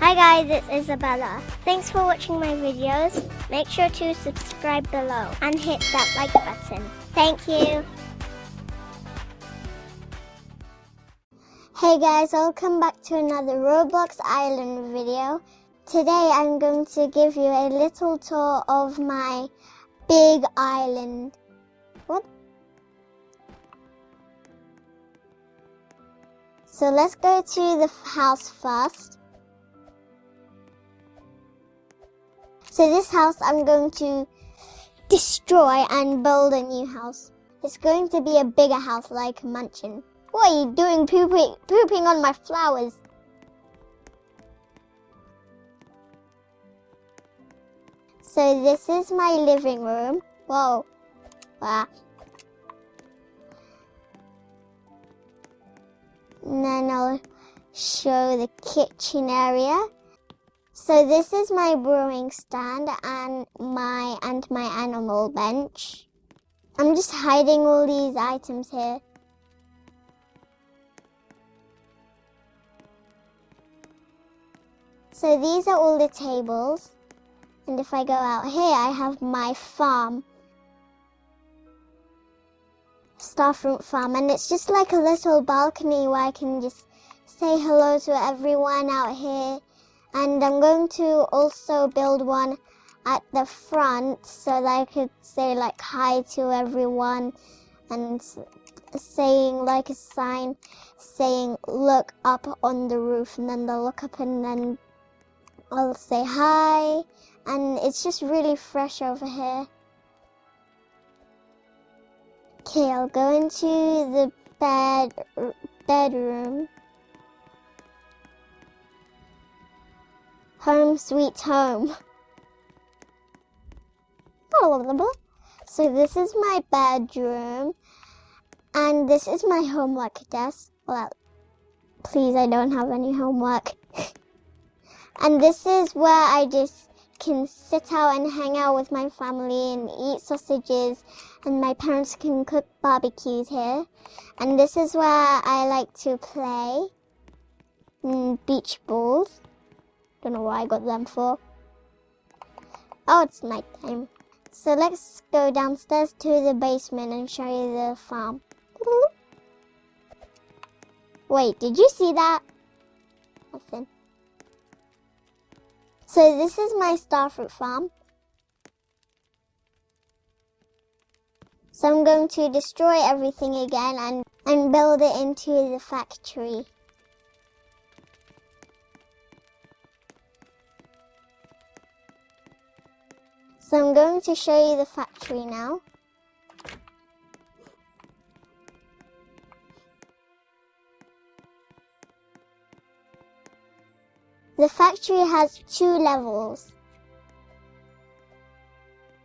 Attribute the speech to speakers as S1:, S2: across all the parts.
S1: Hi guys, it's Isabella. Thanks for watching my videos. Make sure to subscribe below and hit that like button. Thank you. Hey guys, welcome back to another Roblox Island video. Today I'm going to give you a little tour of my big island. What? So let's go to the house first. So this house I'm going to destroy and build a new house. It's going to be a bigger house like a mansion. What are you doing pooping on my flowers? So this is my living room. Whoa. Wow. And then I'll show the kitchen area. So this is my brewing stand and my animal bench. I'm just hiding all these items here. So these are all the tables. And if I go out here, I have my farm. Starfruit farm. And it's just like a little balcony where I can just say hello to everyone out here. And I'm going to also build one at the front so that I could say like hi to everyone and saying like a sign saying look up on the roof, and then they'll look up and then I'll say hi, and it's just really fresh over here. Okay, I'll go into the bedroom. Home sweet home. So this is my bedroom, and this is my homework desk. Well, please, I don't have any homework. And this is where I just can sit out and hang out with my family and eat sausages, and my parents can cook barbecues here. And this is where I like to play beach balls. Don't know what I got them for. Oh, it's nighttime. So let's go downstairs to the basement and show you the farm. Wait, did you see that? Nothing. So this is my starfruit farm. So I'm going to destroy everything again and build it into the factory. So I'm going to show you the factory now. The factory has 2 levels.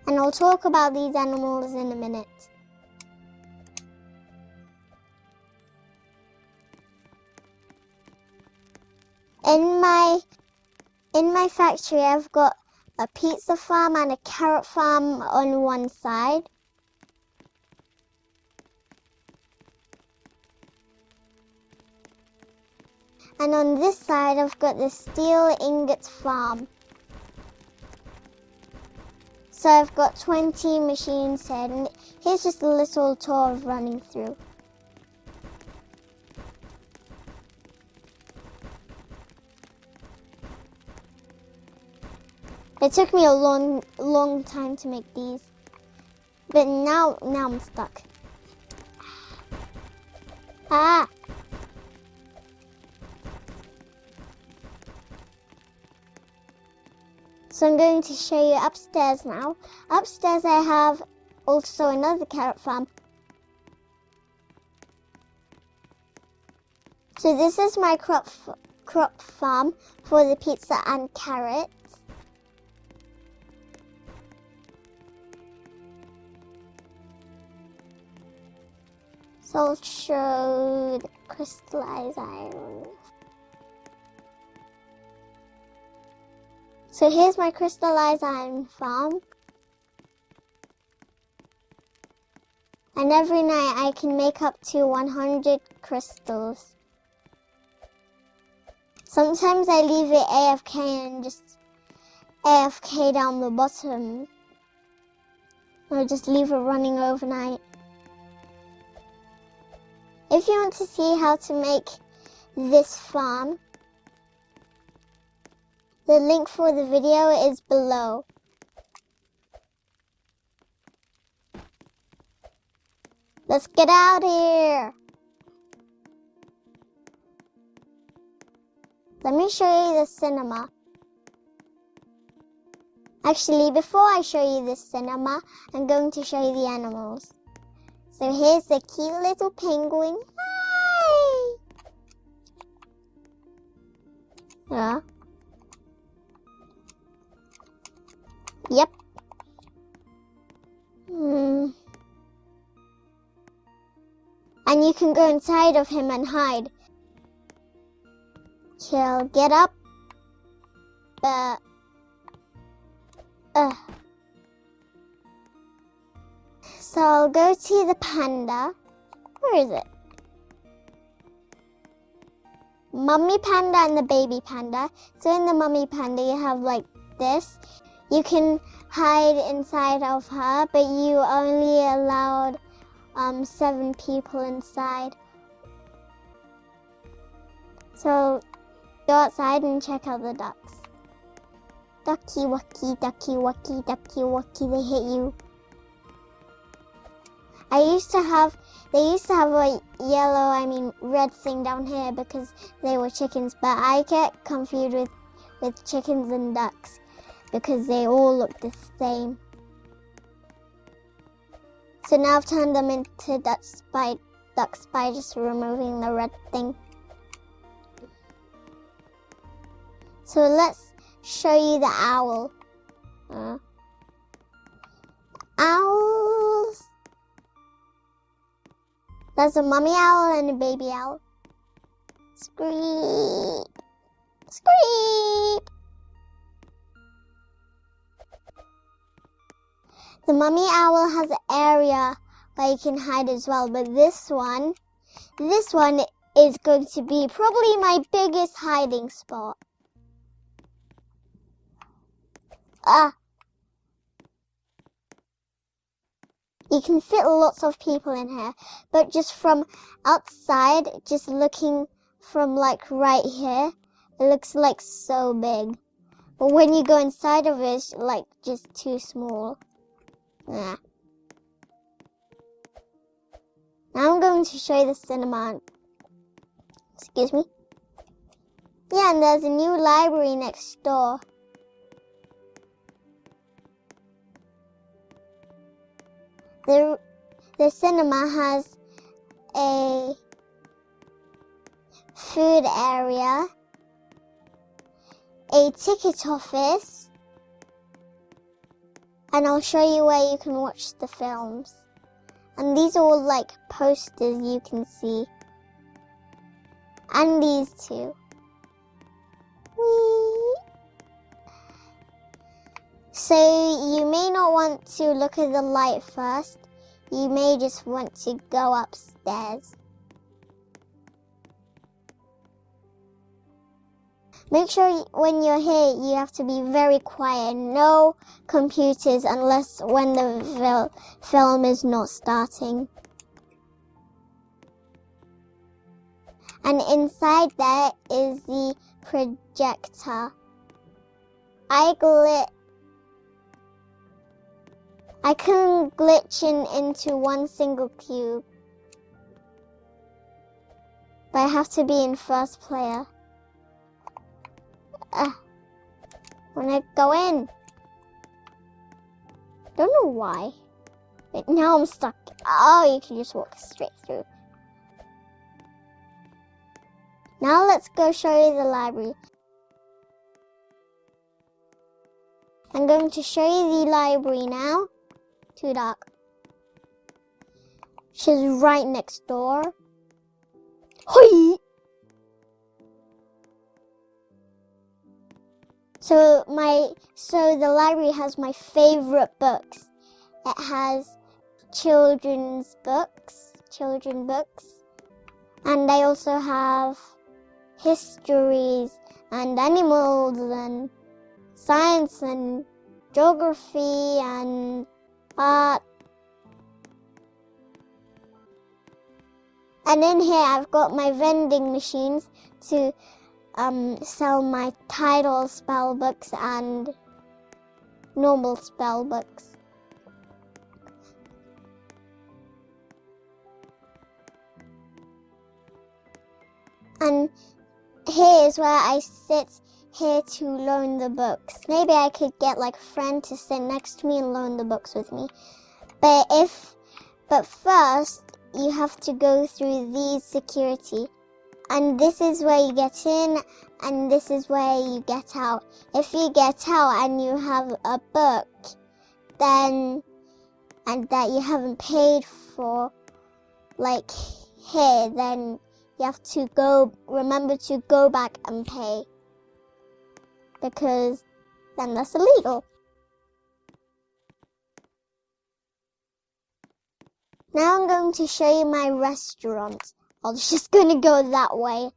S1: And I'll talk about these animals in a minute. In my factory I've got a pizza farm and a carrot farm on one side. And on this side I've got the steel ingots farm. So I've got 20 machines here, and here's just a little tour of running through. It took me a long time to make these, but now I'm stuck. Ah! So I'm going to show you upstairs now. Upstairs I have also another carrot farm. So this is my crop farm for the pizza and carrots. So I'll show the crystallized iron. So here's my crystallized iron farm. And every night I can make up to 100 crystals. Sometimes I leave it AFK and just AFK down the bottom. Or just leave it running overnight. If you want to see how to make this farm, the link for the video is below. Let's get out of here. Let me show you the cinema. Actually, before I show you the cinema, I'm going to show you the animals. So here's the cute little penguin. Hi! Yeah. Yep. And you can go inside of him and hide. He'll get up. So I'll go to the panda. Where is it? Mummy panda and the baby panda. So in the mummy panda you have like this. You can hide inside of her, but you only allowed 7 people inside. So go outside and check out the ducks. Ducky wucky, ducky wucky, ducky wucky, they hit you. They used to have a red thing down here because they were chickens, but I get confused with chickens and ducks because they all look the same. So now I've turned them into ducks by just removing the red thing. So let's show you the owl. Owls. There's a mummy owl and a baby owl. Screep. Screep. The mummy owl has an area where you can hide as well, but this one is going to be probably my biggest hiding spot. You can fit lots of people in here, but just from outside, just looking from like right here, it looks like so big. But when you go inside of it, it's like just too small. Yeah. Now I'm going to show you the cinema. Excuse me. Yeah, and there's a new library next door. The cinema has a food area, a ticket office, and I'll show you where you can watch the films. And these are all like posters you can see. And these two. Whee! So you may not want to look at the light first. You may just want to go upstairs. Make sure when you're here, you have to be very quiet. No computers unless when the film is not starting. And inside there is the projector. I couldn't glitch into one single cube. But I have to be in first player. When I go in. Don't know why. But now I'm stuck. Oh, you can just walk straight through. Now let's go show you the library. I'm going to show you the library now. Too dark. She's right next door. Hoi! So the library has my favorite books. It has children books, and I also have histories and animals and science and geography and art. And in here I've got my vending machines to sell my title spell books and normal spell books. And here's where I sit here to loan the books. Maybe I could get like a friend to sit next to me and loan the books with me. But first you have to go through these security. And this is where you get in and this is where you get out. If you get out and you have a book then and that you haven't paid for, like here, then you have to remember to go back and pay, because then that's illegal. Now I'm going to show you my restaurant. I'm just going to go that way.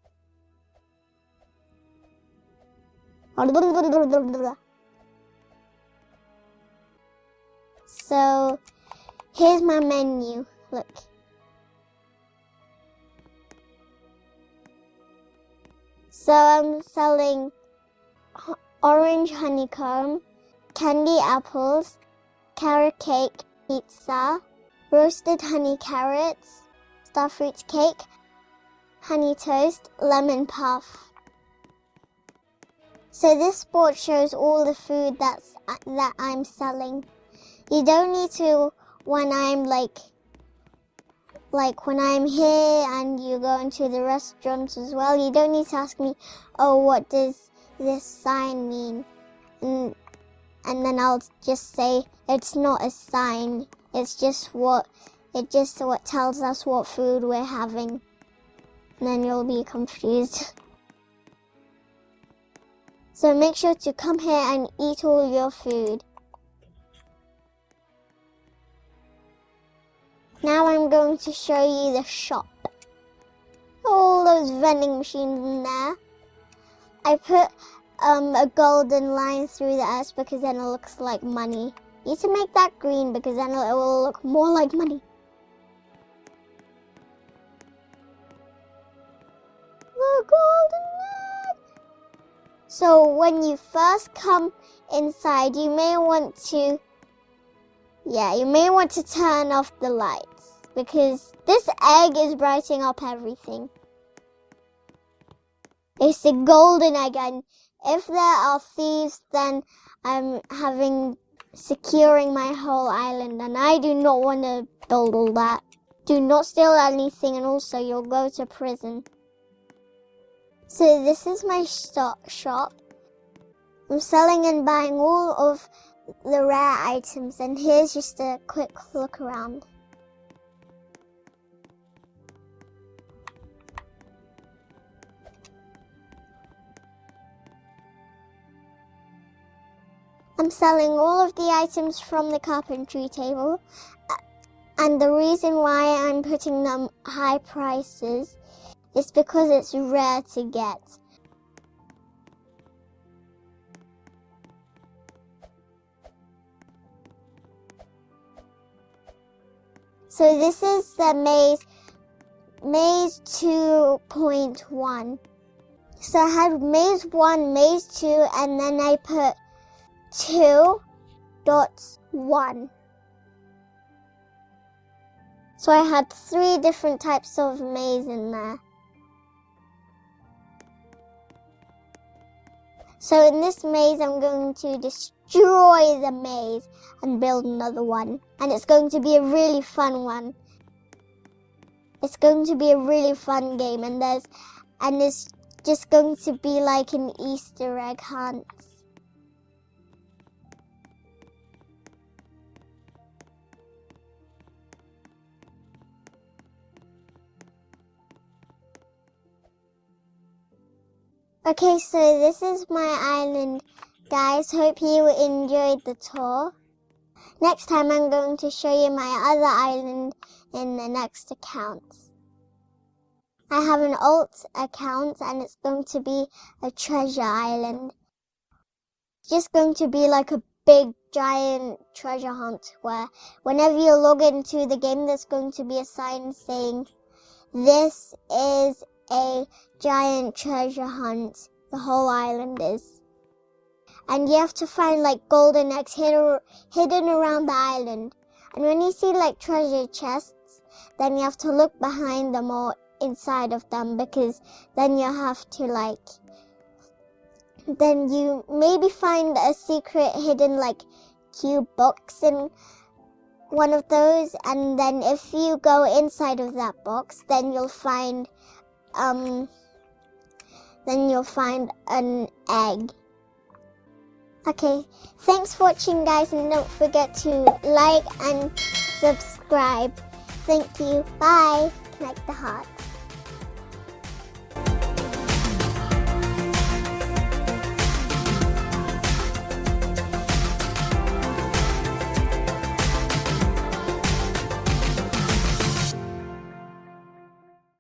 S1: So, here's my menu. Look. So I'm selling orange honeycomb, candy apples, carrot cake, pizza, roasted honey carrots, starfruit cake, honey toast, lemon puff. So this board shows all the food that I'm selling. You don't need to, when I'm like when I'm here and you go into the restaurant as well, you don't need to ask me, oh, what does this sign mean? And then I'll just say it's not a sign. It's just what tells us what food we're having. And then you'll be confused. So make sure to come here and eat all your food. Now I'm going to show you the shop. All those vending machines in there. I put a golden line through the S because then it looks like money. You need to make that green because then it will look more like money. The golden line. So when you first come inside, you may want to turn off the lights because this egg is brightening up everything. It's a golden egg, and if there are thieves, then I'm securing my whole island, and I do not want to build all that. Do not steal anything, and also you'll go to prison. So this is my shop. I'm selling and buying all of the rare items, and here's just a quick look around. I'm selling all of the items from the carpentry table, and the reason why I'm putting them high prices is because it's rare to get. So this is the maze 2.1. So I had maze 1, maze 2, and then I put 2.1. So I had 3 different types of maze in there. So in this maze, I'm going to destroy the maze and build another one. And it's going to be a really fun one. It's going to be a really fun game, and it's just going to be like an Easter egg hunt. Okay, so this is my island, guys. Hope you enjoyed the tour. Next time I'm going to show you my other island in the next accounts. I have an alt account and it's going to be a treasure island. It's just going to be like a big giant treasure hunt where whenever you log into the game there's going to be a sign saying this is a giant treasure hunt. The whole island is. And you have to find like golden eggs hidden around the island. And when you see like treasure chests, then you have to look behind them or inside of them, because then you have to then you maybe find a secret hidden like cube box in one of those, and then if you go inside of that box, then you'll find an egg. Okay, thanks for watching guys, and don't forget to like and subscribe. Thank you. Bye. Connect the hearts.